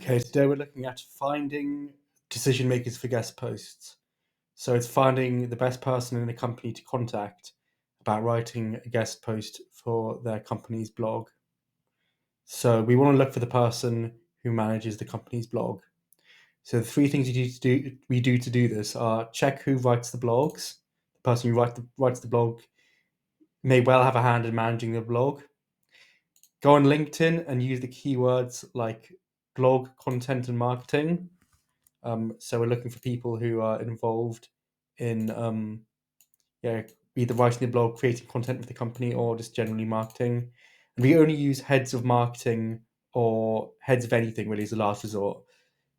Okay, today we're looking at finding decision makers for guest posts. So it's finding the best person in a company to contact about writing a guest post for their company's blog. So we want to look for the person who manages the company's blog. So the three things we do to do this are check who writes the blogs. The person who writes the blog may well have a hand in managing the blog. Go on LinkedIn and use the keywords like blog content and marketing. So we're looking for people who are involved in either writing the blog, creating content for the company, or just generally marketing. And we only use heads of marketing or heads of anything really as a last resort.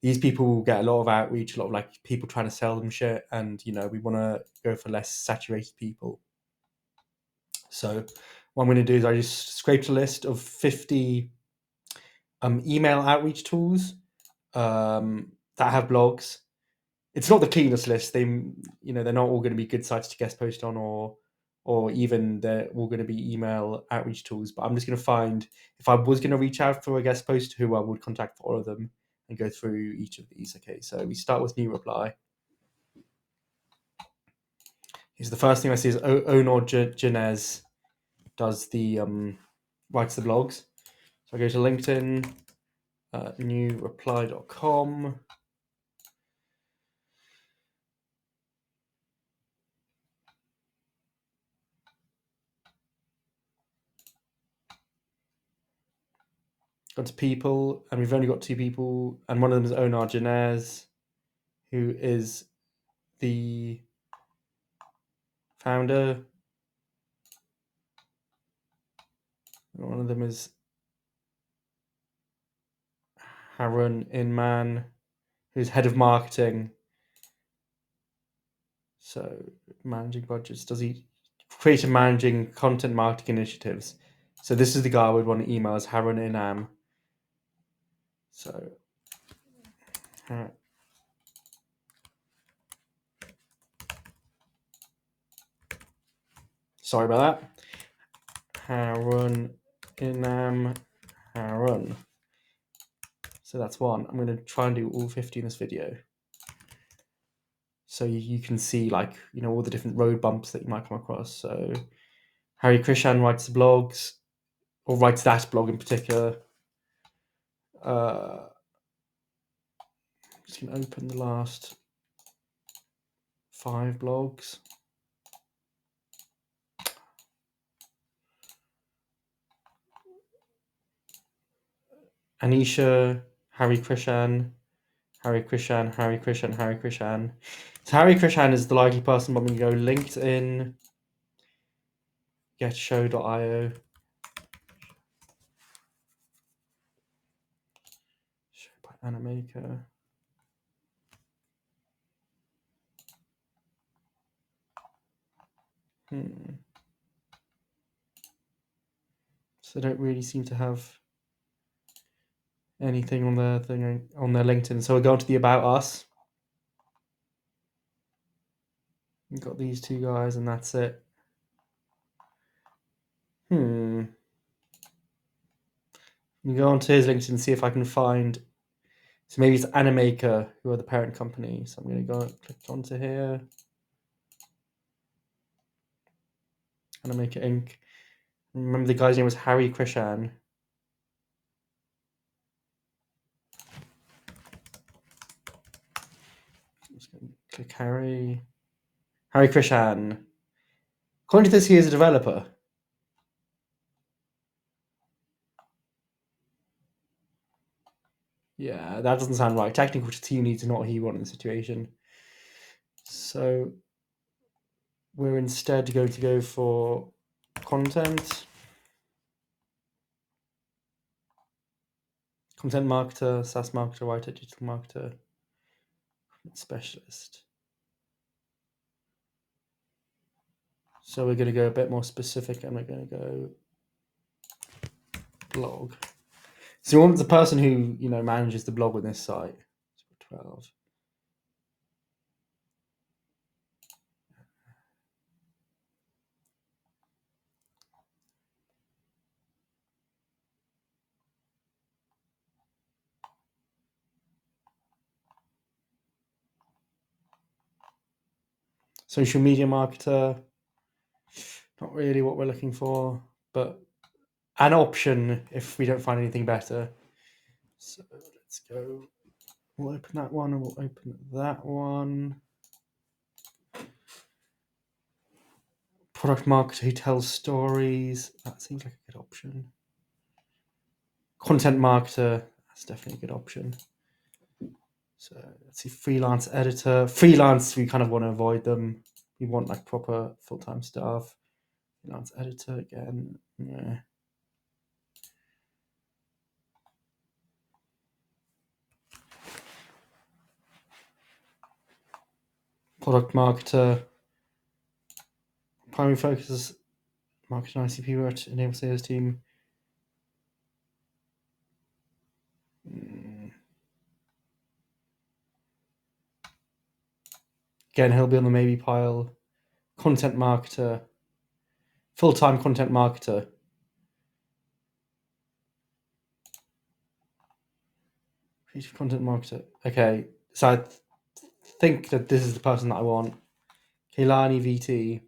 These people will get a lot of outreach, a lot of like people trying to sell them shit, and we want to go for less saturated people. So what I'm going to do is I just scraped a list of 50 email outreach tools that have blogs. It's not the cleanest list. They're not all going to be good sites to guest post on, or even they're all going to be email outreach tools. But I'm just going to find, if I was going to reach out for a guest post, who I would contact for all of them and go through each of these. Okay, so we start with new reply. Here's the first thing I see is Onor Janez does the writes the blogs. So I go to LinkedIn, newreply.com. Got to people, and we've only got two people, and one of them is Onor Janez, who is the founder. One of them is Harun Inman, who's head of marketing. So managing budgets. Does he create and managing content marketing initiatives? So this is the guy I would want to email as Harun Inam. So sorry about that. Harun Inam Harun. So that's one. I'm going to try and do all 50 in this video. So you can see all the different road bumps that you might come across. So Hari Krishan writes the blogs, or writes that blog in particular. I'm just going to open the last 5 blogs. Anisha, Hari Krishan, Hari Krishan, Hari Krishan, Hari Krishan. So Hari Krishan is the likely person, but I'm going to go LinkedIn, getshow.io, show by Animaker. So they don't really seem to have anything on their thing on their LinkedIn. So we'll go on to the About Us. We've got these two guys, and that's it. We go on to his LinkedIn and see if I can find. So maybe it's Animaker, who are the parent company. So I'm going to go and click onto here. Animaker Inc. Remember the guy's name was Hari Krishan. I'm just going to click Hari Krishan. According to this, he is a developer. Yeah, that doesn't sound right. Technical team leads are not he want in the situation. So we're instead going to go for content marketer, SaaS marketer, writer, digital marketer, specialist. So we're going to go a bit more specific, and we're going to go blog. So we want the person who manages the blog on this site. 12. Social media marketer, not really what we're looking for, but an option if we don't find anything better. So let's go. We'll open that one and we'll open that one. Product marketer who tells stories. That seems like a good option. Content marketer. That's definitely a good option. So let's see, freelance editor. Freelance, we kind of want to avoid them. We want like proper full-time staff. Freelance editor again. Yeah. Product marketer. Primary focus is marketing ICP work, enable sales team. Again, he'll be on the maybe pile. Content marketer. Full-time content marketer. Creative content marketer. Okay, so I think that this is the person that I want. Keilani VT.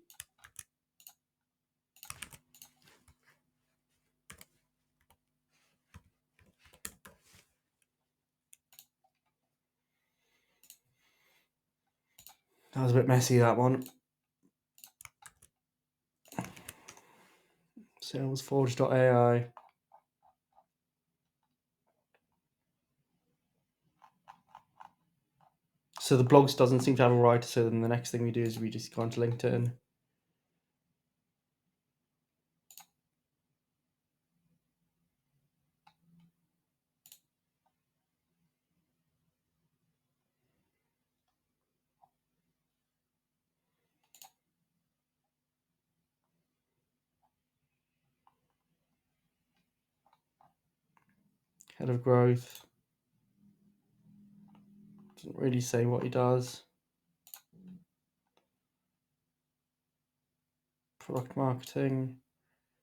That was a bit messy, that one. Salesforge.ai. So the blogs doesn't seem to have a writer, so then the next thing we do is we just go onto LinkedIn. Head of growth. Doesn't really say what he does. Product marketing.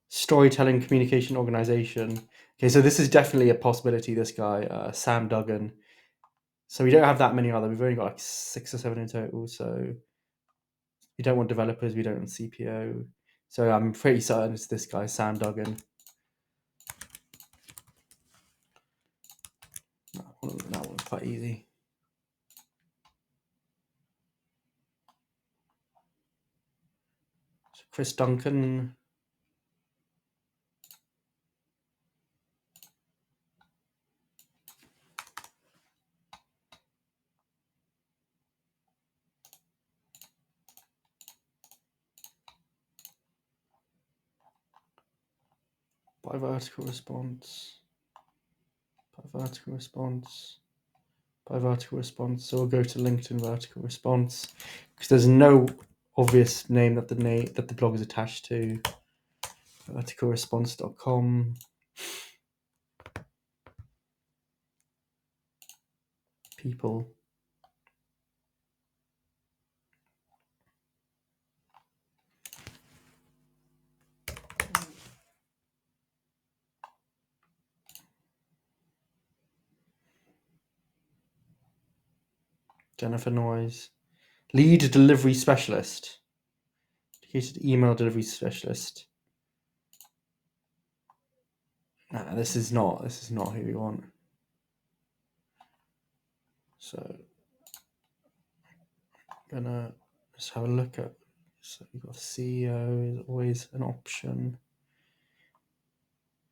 Storytelling, communication, organization. Okay, so this is definitely a possibility, this guy, Sam Duggan. So we don't have that many other. We've only got like 6 or 7 in total. So we don't want developers. We don't want CPO. So I'm pretty certain it's this guy, Sam Duggan. That one's quite easy. So Chris Duncan. By vertical response. By vertical response. By vertical response. So we'll go to LinkedIn vertical response because there's no obvious name that the blog is attached to. Verticalresponse.com. People. Jennifer Noyes. Lead delivery specialist. Dedicated email delivery specialist. Nah, this is not who we want. So I'm gonna just have a look at. So we've got CEO is always an option.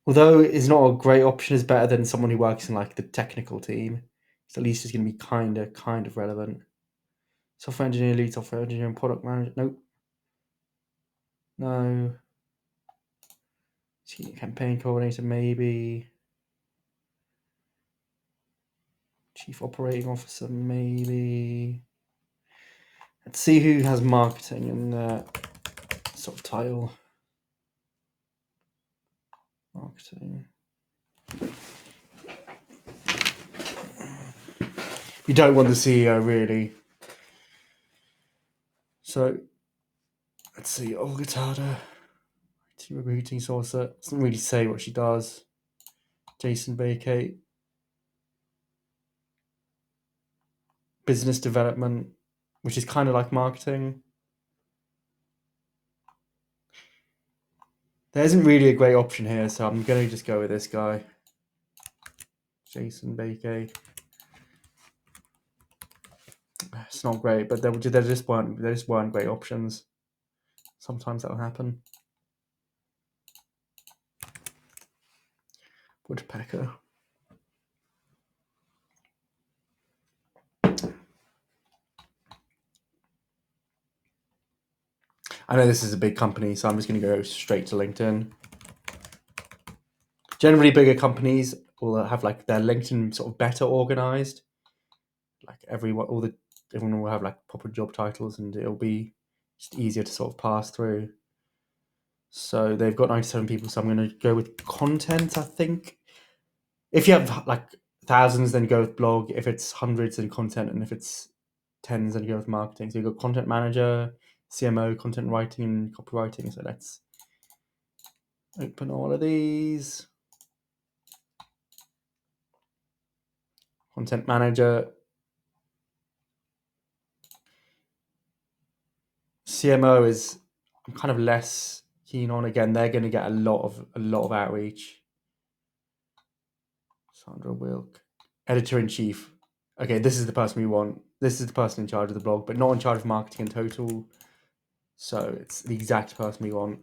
Although it's not a great option, is better than someone who works in like the technical team. So at least it's going to be kind of relevant. Software engineer, lead software engineer, and product manager. Nope. No. Senior campaign coordinator, maybe. Chief operating officer, maybe. Let's see who has marketing in sort of title. Marketing. You don't want the CEO, really. So, let's see. Olga Tada. IT recruiting sourcer. Doesn't really say what she does. Jason Bakate. Business development, which is kind of like marketing. There isn't really a great option here, so I'm going to just go with this guy. Jason Baker. It's not great, but there just weren't great options. Sometimes that'll happen. Woodpecker. I know this is a big company, so I'm just going to go straight to LinkedIn. Generally, bigger companies will have like their LinkedIn sort of better organized. Like everyone will have like proper job titles, and it'll be just easier to sort of pass through. So they've got 97 people, so I'm going to go with content, I think. If you have like thousands, then go with blog. If it's hundreds, then content. And if it's tens, then go with marketing. So you've got content manager, CMO, content writing, and copywriting. So let's open all of these. Content manager. CMO is I'm kind of less keen on. Again, they're going to get a lot of outreach. Sandra Wilk, editor-in-chief. Okay, this is the person we want. This is the person in charge of the blog, but not in charge of marketing in total. So it's the exact person we want.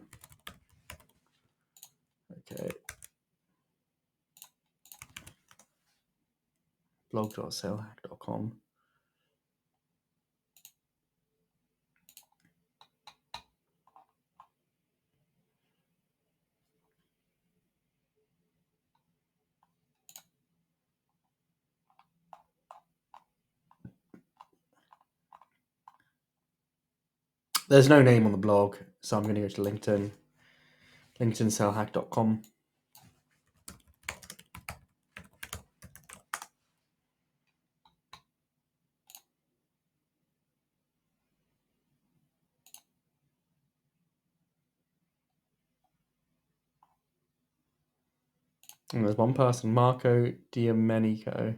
Okay. blog.salehack.com. There's no name on the blog, so I'm going to go to LinkedIn. LinkedInSalehack.com. And there's one person, Marco Diamenico.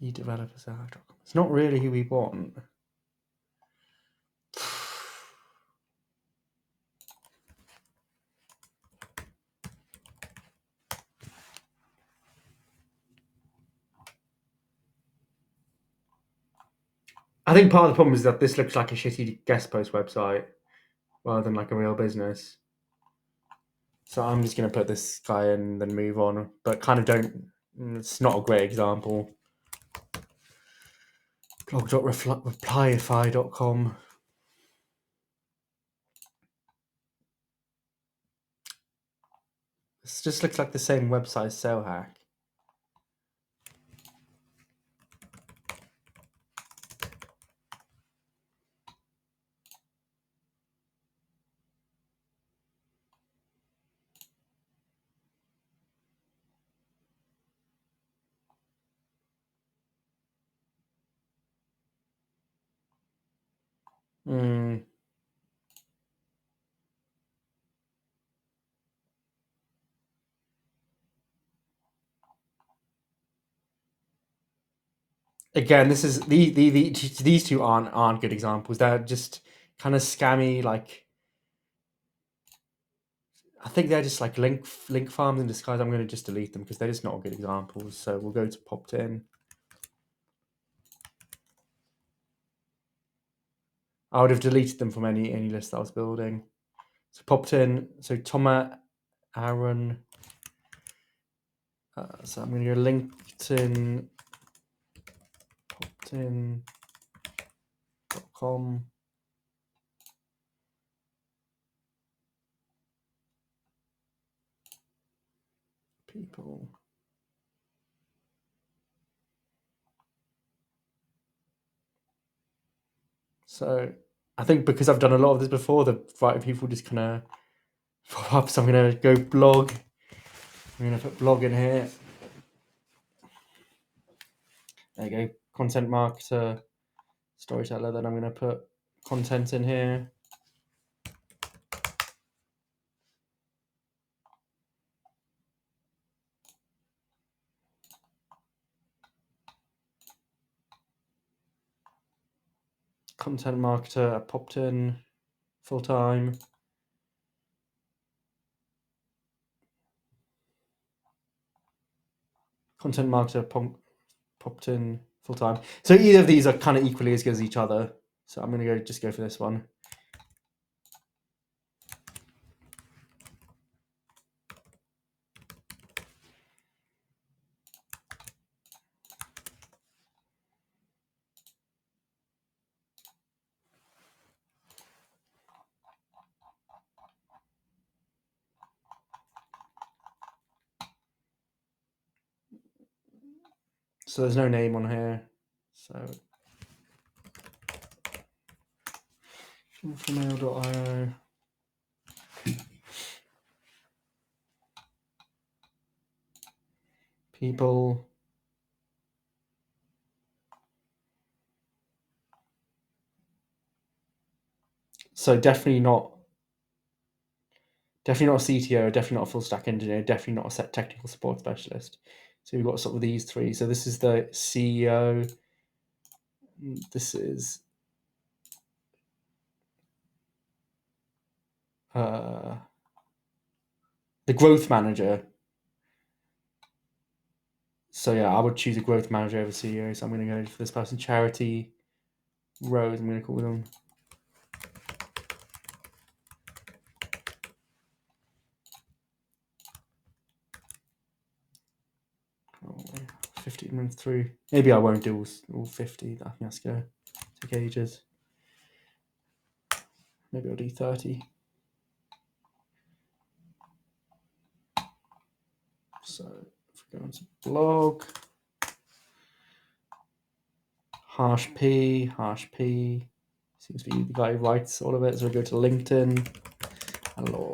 Lead developer Salehack.com. It's not really who we want. I think part of the problem is that this looks like a shitty guest post website rather than like a real business. So I'm just going to put this guy in and then move on, but kind of don't. It's not a great example. blog.replyify.com. This just looks like the same website as SaleHack. Again, this is these two aren't good examples. They're just kind of scammy. Like I think they're just like link farms in disguise. I'm going to just delete them because they're just not good examples. So we'll go to popped in. I would have deleted them from any list I was building. So popped in. So Thomas Aaron. So I'm going to go LinkedIn. Poppedin.com. People. So I think because I've done a lot of this before, the right people just kind of follow up. So I'm going to go blog. I'm going to put blog in here. There you go. Content marketer, storyteller. Then I'm going to put content in here. content marketer at Popton, full-time. Content marketer, Popton, full-time. So either of these are kind of equally as good as each other. So I'm going to just go for this one. So there's no name on here. So infamail.io. People. So definitely not a CTO, definitely not a full stack engineer, definitely not a technical support specialist. So we've got sort of these three. So this is the CEO. This is the growth manager. So yeah, I would choose a growth manager over CEO. So I'm going to go for this person. Charity Rose, I'm going to call them. Oh, 15 minutes through. Maybe I won't do all 50. I think that's going to take ages. Maybe I'll do 30. So if we go into blog, Harsh P seems to be the guy who writes all of it. So we go to LinkedIn, hello.io.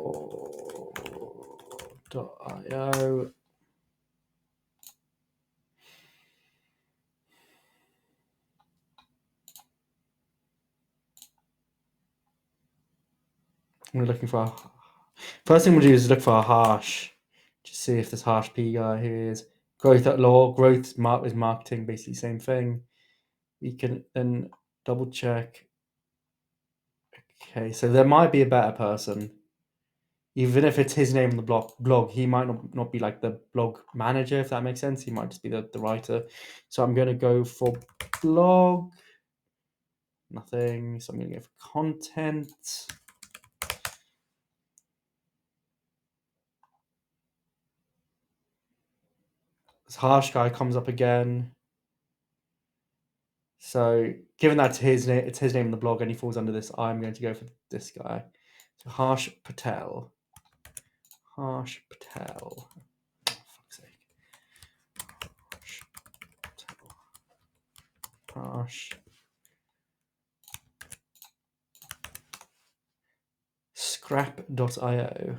We're looking for first thing we'll do is look for a Harsh. Just see if this Harsh P guy here is growth at law. Growth is marketing, basically same thing. We can then double check. Okay, so there might be a better person. Even if it's his name on the blog, he might not be like the blog manager, if that makes sense. He might just be the writer. So I'm going to go for blog. Nothing. So I'm going to go for content. This Harsh guy comes up again. So given that's his name, it's his name on the blog, and he falls under this, I'm going to go for this guy. So Harsh Patel. Harsh Patel. Oh, fuck's sake. Harsh Patel. Harsh. Scrap.io.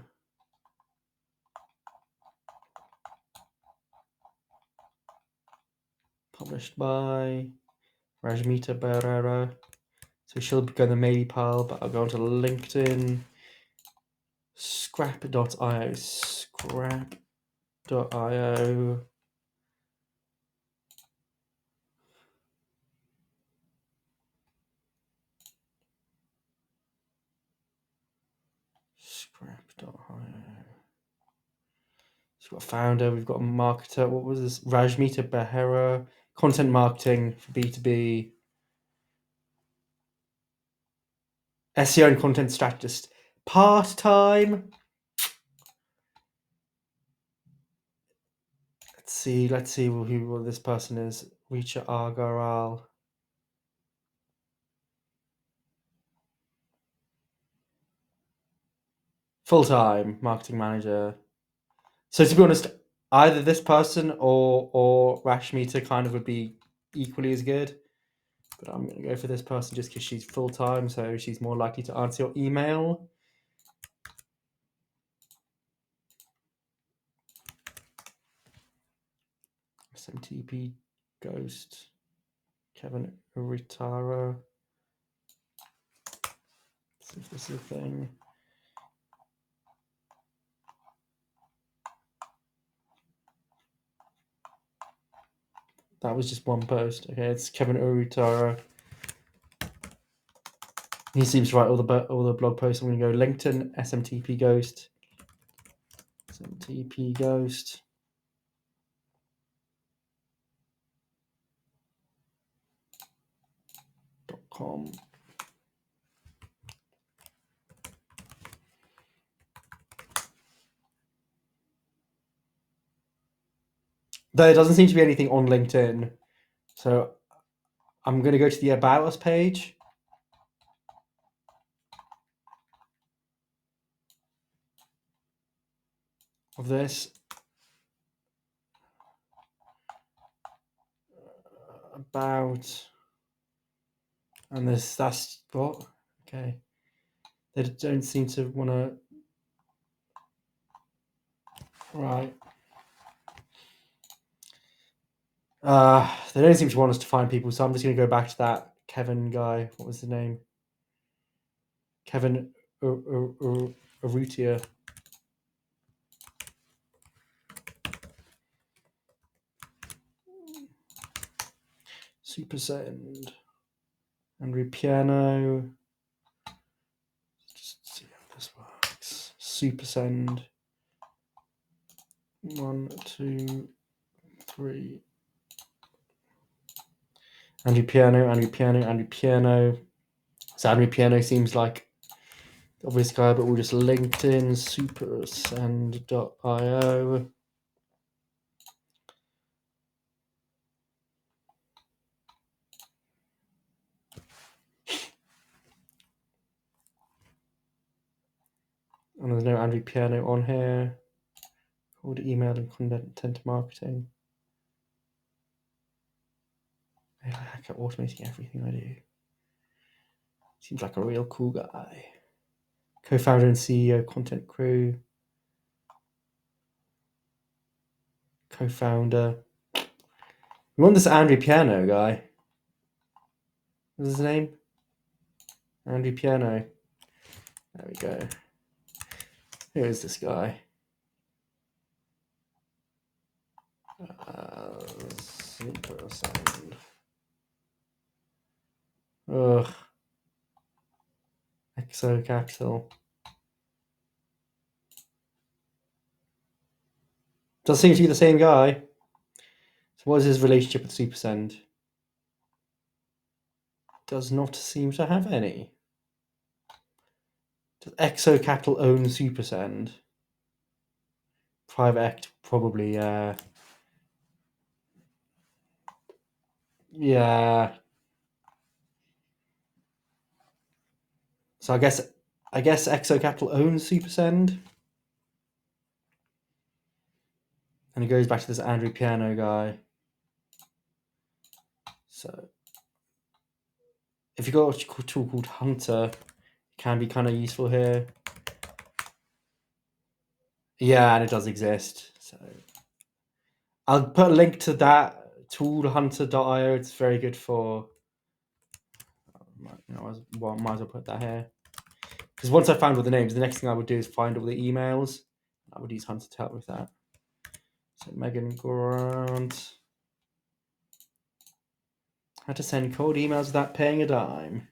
Published by Rajmita Barrera. So she'll go to the maybe pile, but I'll go onto LinkedIn. Scrap.io. Scrap.io. Scrap.io. So we've got a founder, we've got a marketer. What was this? Rajmita Behera. Content marketing for B2B. SEO and content strategist. Part-time. Let's see who this person is. Richa Agarwal. Full-time marketing manager. So to be honest, either this person or Rashmita kind of would be equally as good. But I'm going to go for this person just because she's full-time, so she's more likely to answer your email. SMTP Ghost. Kevin Uritara. Let's see if this is a thing. That was just one post. Okay, it's Kevin Uritara. He seems to write all the blog posts. I'm going to go LinkedIn SMTP Ghost. SMTP Ghost. .com. There doesn't seem to be anything on LinkedIn, so I'm going to go to the About Us page of this. About, and that's what? Okay. They don't seem to want to. Right. They don't seem to want us to find people, so I'm just going to go back to that Kevin guy. What was the name? Kevin Urrutia. Super Send. Andrew Piano. Just see how this works. Super Send. 1, 2, 3. Andrew Piano, Andrew Piano, Andrew Piano. So Andrew Piano seems like the obvious guy, but we'll just LinkedIn supersend.io. And there's no Andrew Piano on here. Called email and content marketing. I hack at automating everything I do. Seems like a real cool guy. Co-founder and CEO, Content Crew. Co-founder. We want this Andrew Piano guy. What's his name? Andrew Piano. There we go. Who is this guy? Super Send. Ugh. Exo Capital. Does seem to be the same guy. So what is his relationship with Supersend? Does not seem to have any. Does Exo Capital own Supersend? Private Act, probably, yeah. So I guess Exo Capital owns Supersend. And it goes back to this Andrew Piano guy. So if you've got a tool called Hunter, it can be kind of useful here. Yeah, and it does exist. So I'll put a link to that tool, hunter.io. It's very good for. Might as well put that here. Because once I found all the names, the next thing I would do is find all the emails. I would use Hunter to help with that. So Megan Grant. How to send cold emails without paying a dime.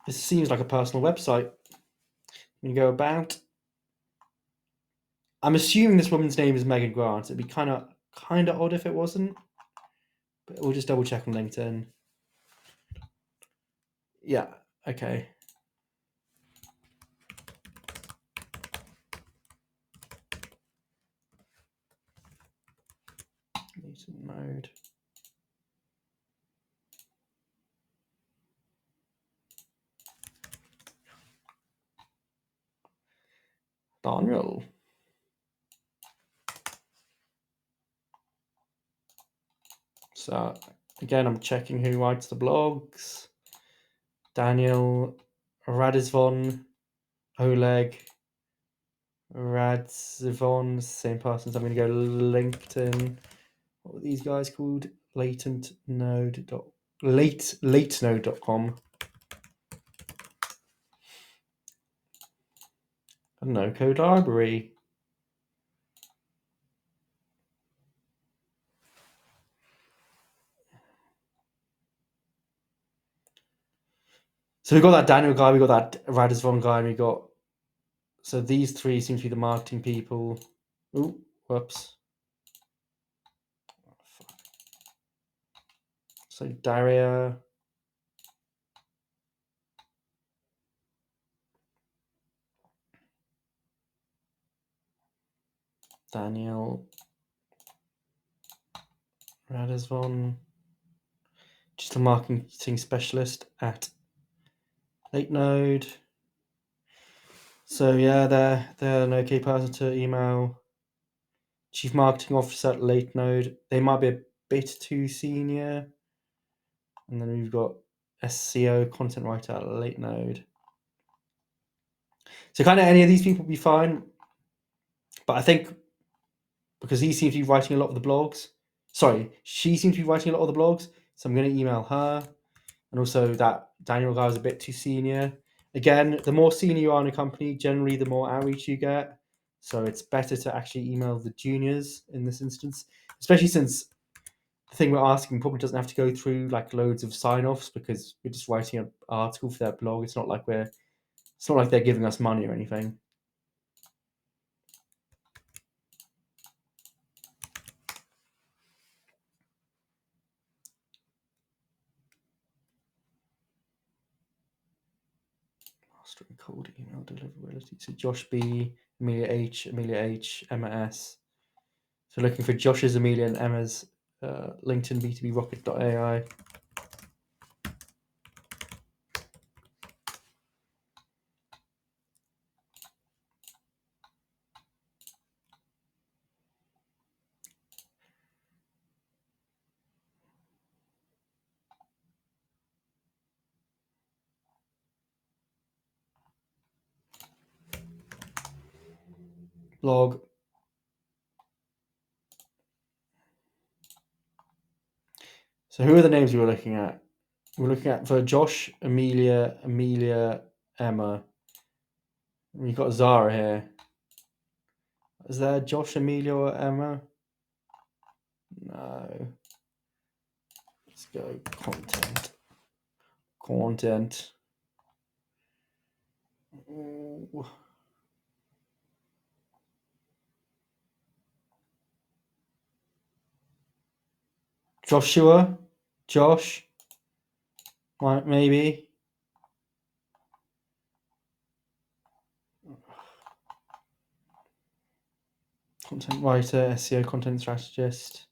This seems like a personal website. You go about. I'm assuming this woman's name is Megan Grant. It'd be kind of odd if it wasn't. But we'll just double check on LinkedIn. Yeah. Okay. Mutant mode. Daniel. So again, I'm checking who writes the blogs. Daniel, Radizvon, Oleg, Radzivon, same person. So I'm going to go LinkedIn. What were these guys called? Latenode.com. A no-code library. So we got that Daniel guy, we got that Radisson guy, and we got. So these three seem to be the marketing people. Ooh, whoops. So Daria. Daniel. Radisson. Digital marketing specialist at Late Node. So yeah, they're an okay person to email. Chief marketing officer at Late Node. They might be a bit too senior. And then we've got SEO content writer at Late Node. So kind of any of these people would be fine. But I think because he seems to be writing a lot of the blogs. Sorry, she seems to be writing a lot of the blogs. So I'm going to email her. And also that Daniel guy was a bit too senior. Again, the more senior you are in a company, generally the more outreach you get. So it's better to actually email the juniors in this instance, especially since the thing we're asking probably doesn't have to go through like loads of sign-offs because we're just writing an article for their blog. It's not like they're giving us money or anything. Mastering cold email deliverability. So Josh B, Amelia H, Emma S. So looking for Josh's, Amelia, and Emma's LinkedIn B2B Rocket.ai. Blog. So who are the names we were looking at? We're looking at for Josh, Amelia, Emma. We've got Zara here. Is there Josh, Amelia, or Emma? No. Let's go content. Ooh. Joshua, Josh, maybe. Content writer, SEO content strategist.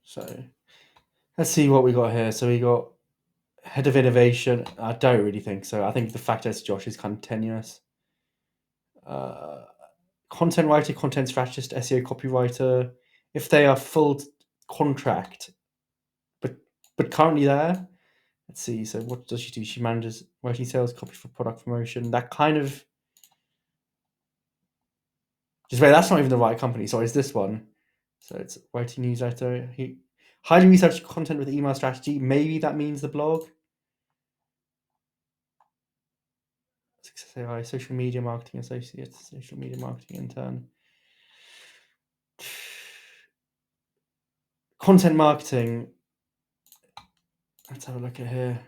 So let's see what we got here. So we got head of innovation. I don't really think so. I think the fact that it's Josh is kind of tenuous. Content writer, content strategist, SEO copywriter. If they are full contract, but currently there. Let's see. So what does she do? She manages writing sales copy for product promotion. That kind of just wait. That's not even the right company. Sorry, it's this one. So it's writing newsletter. Highly researched content with email strategy. Maybe that means the blog. Success AI, social media marketing associate, social media marketing intern. Content marketing. Let's have a look at here.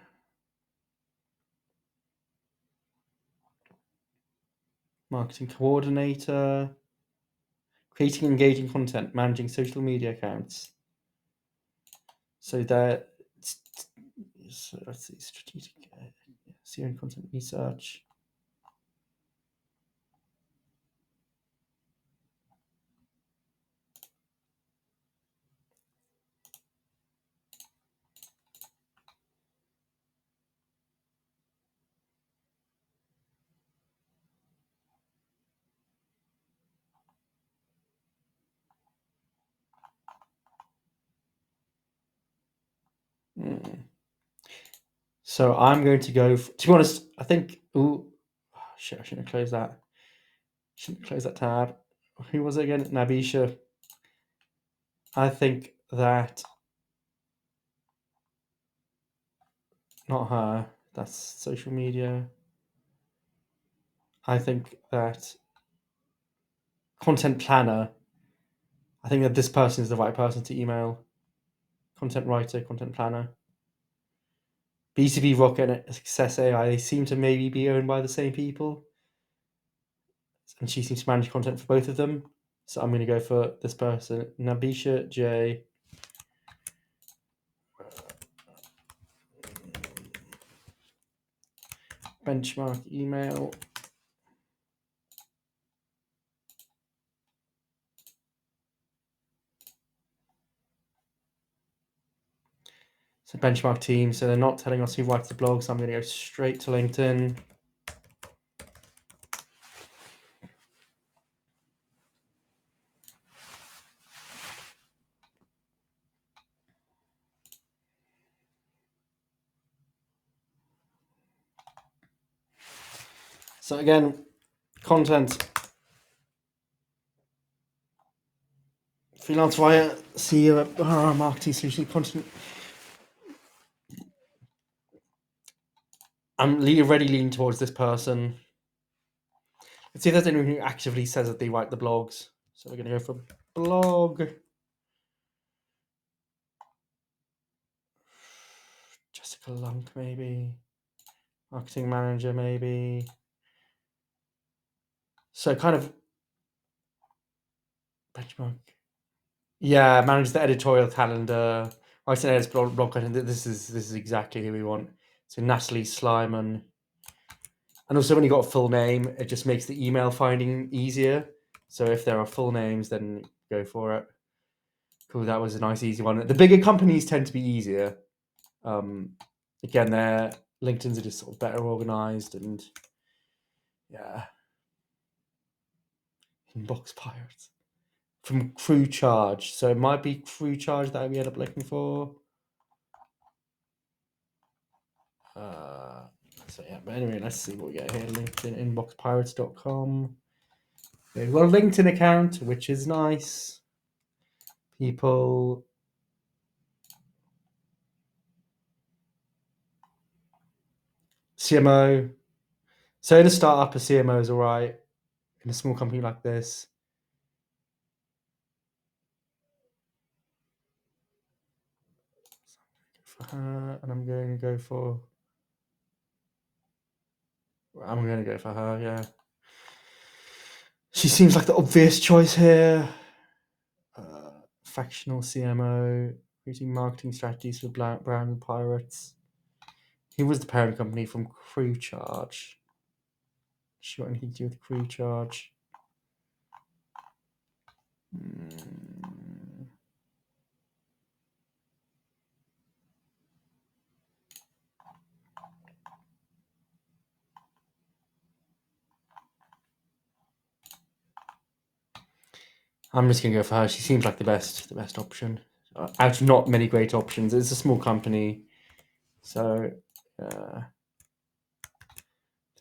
Marketing coordinator. Creating engaging content, managing social media accounts. So let's see, strategic SEO and content research. So I'm going to go. To be honest, I think. Oh shit! I shouldn't have closed that. Shouldn't close that tab. Who was it again? Nabisha. I think that. Not her. That's social media. I think that content planner. I think that this person is the right person to email. content writer, content planner. B2B Rocket and Success AI, they seem to maybe be owned by the same people. And she seems to manage content for both of them. So I'm going to go for this person, Nabisha J. Benchmark email. So benchmark team. So they're not telling us who writes the blog. So I'm going to go straight to LinkedIn. So again, content. Freelance writer, CEO at Marketing Solution Content. I'm already leaning towards this person. Let's see if there's anyone who actively says that they write the blogs. So we're going to go for blog. Jessica Lunk, maybe. Marketing manager, maybe. So kind of benchmark. Yeah, manage the editorial calendar. I said it's blog content. This is exactly who we want. So Natalie Slyman. And also when you got a full name, it just makes the email finding easier. So if there are full names, then go for it. Cool, that was a nice easy one. The bigger companies tend to be easier. Again, their LinkedIn's are just sort of better organized, and yeah. Inbox Pirates from Crew Charge. So it might be Crew Charge that we end up looking for. So yeah, but anyway, let's see what we get here. LinkedIn, inboxpirates.com. They've got a LinkedIn account, which is nice. People. CMO. So in a startup, a CMO is all right. In a small company like this. For her, and I'm going to go for her, yeah. She seems like the obvious choice here. Factional CMO, creating marketing strategies for Brown Pirates. He was the parent company from Crew Charge. Does she got anything to do with Crew Charge? I'm just gonna go for her. She seems like the best option. Out of not many great options. It's a small company, so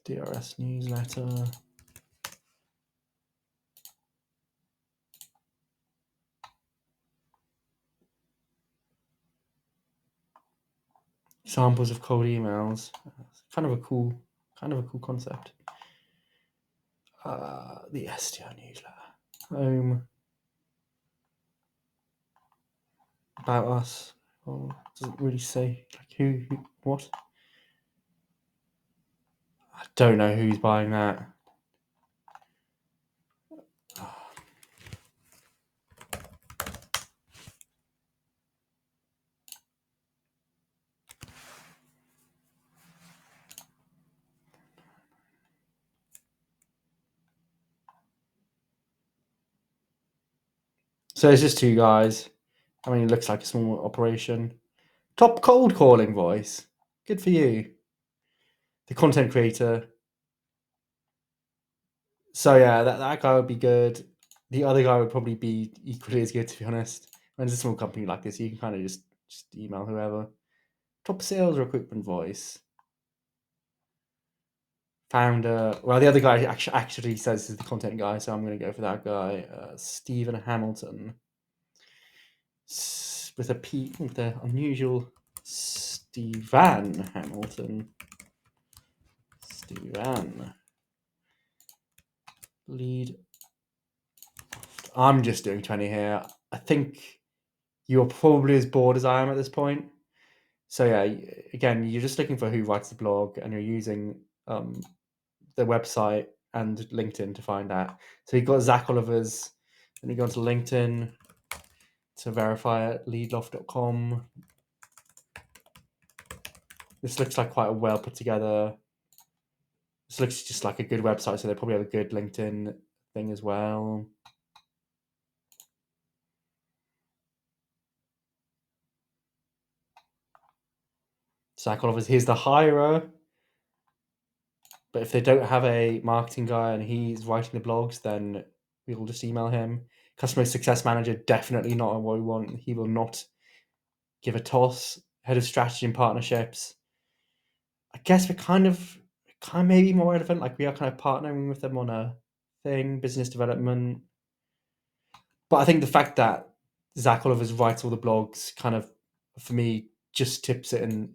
DRS newsletter. Examples of cold emails. Kind of a cool concept. The STR newsletter. Home. About us. Oh, doesn't really say like who what. I don't know who's buying that. So it's just two guys. I mean, it looks like a small operation. Top cold calling voice. Good for you. The content creator. So yeah, that guy would be good. The other guy would probably be equally as good, to be honest. When it's a small company like this, you can kind of just email whoever. Top sales recruitment voice. Founder. Well, the other guy actually says is the content guy, so I'm going to go for that guy. Stephen Hamilton. With a P, with the unusual Stevan Hamilton. Stevan. Lead. I'm just doing 20 here. I think you're probably as bored as I am at this point. So yeah, again, you're just looking for who writes the blog, and you're using the website and LinkedIn to find that. So you've got Zach Oliver's, and you go onto LinkedIn to verify it, leadloft.com. This looks like quite a well put together. This looks just like a good website, so they probably have a good LinkedIn thing as well. Zach Oliver's, here's the hirer. But if they don't have a marketing guy and he's writing the blogs, then we'll just email him. Customer success manager, definitely not what we want. He will not give a toss. Head of strategy and partnerships. I guess we're kind of maybe more relevant. Like we are kind of partnering with them on a thing, business development. But I think the fact that Zach Oliver's writes all the blogs kind of, for me, just tips it in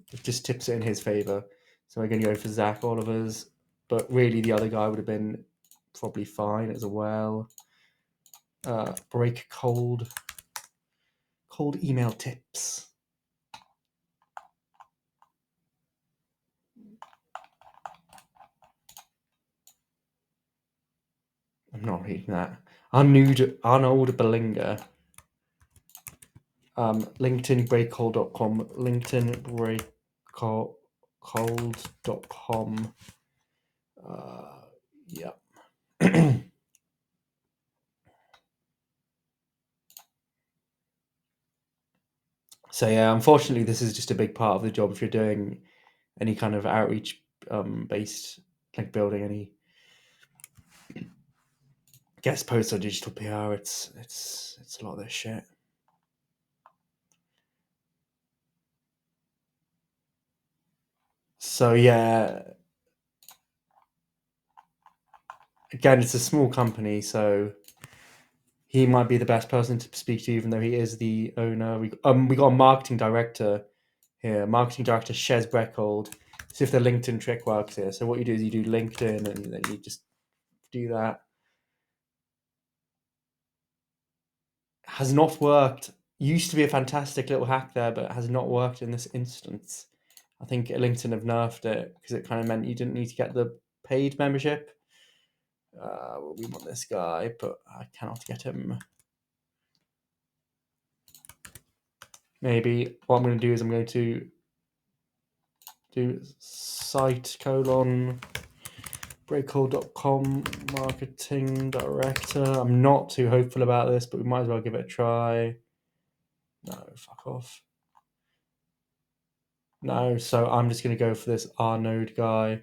his favor. So we're going to go for Zach Oliver's. But really, the other guy would have been probably fine as well. Break cold email tips. I'm not reading that. Arnold Bellinger. LinkedIn breakcold.com. LinkedIn breakcold.com. Yeah. So yeah, unfortunately, this is just a big part of the job if you're doing any kind of outreach based, like building any guest posts or digital PR. It's a lot of this shit. So yeah, again, it's a small company, so he might be the best person to speak to, even though he is the owner. We got a marketing director here, marketing director Shez Breckold. See if the LinkedIn trick works here. So what you do is you do LinkedIn, and then you just do that. Has not worked. Used to be a fantastic little hack there, but has not worked in this instance. I think LinkedIn have nerfed it because it kind of meant you didn't need to get the paid membership. Well, we want this guy, but I cannot get him. Maybe what I'm going to do is I'm going to do site : breakcall.com marketing director. I'm not too hopeful about this, but we might as well give it a try. No, fuck off. No, so I'm just going to go for this Arnode guy.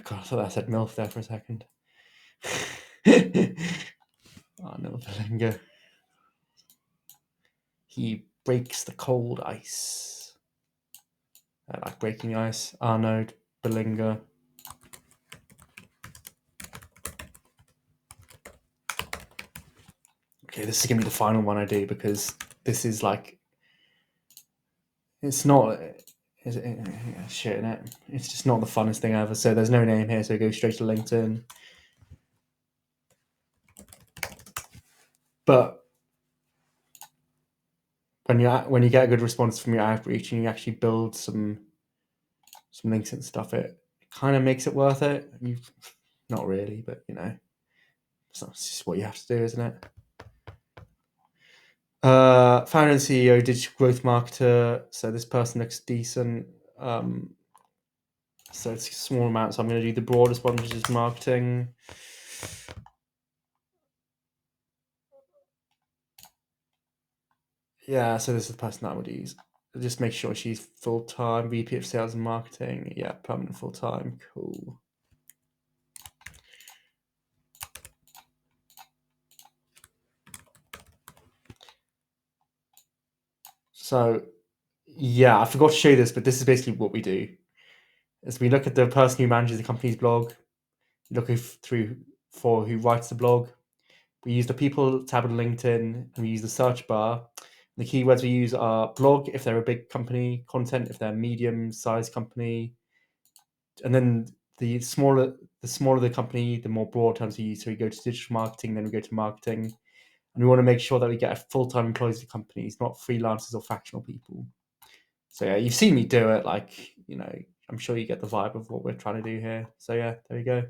God, I thought I said MILF there for a second. Arnold Bellinger. He breaks the cold ice. I like breaking ice. Arnold Bellinger. Okay, this is going to be the final one I do because this is like, it's not, shit in it. It's just not the funnest thing ever. So there's no name here, so go straight to LinkedIn. But when you get a good response from your outreach and you actually build some links and stuff, it kind of makes it worth it. Not really, but it's just what you have to do, isn't it? Founder and CEO, digital growth marketer. So this person looks decent. So it's a small amount. So I'm going to do the broadest one, which is marketing. Yeah, so this is the person that I would use. Just make sure she's full-time, VP of Sales and Marketing. Yeah, permanent full-time. Cool. So, yeah, I forgot to show you this, but this is basically what we do. Is we look at the person who manages the company's blog, look through for who writes the blog. We use the people tab on LinkedIn, and we use the search bar. The keywords we use are blog if they're a big company, content if they're a medium-sized company, and then the smaller the company, the more broad terms we use. So we go to digital marketing, then we go to marketing, and we want to make sure that we get full-time employees of companies, not freelancers or fractional people. So yeah, you've seen me do it. Like, I'm sure you get the vibe of what we're trying to do here. So yeah, there you go.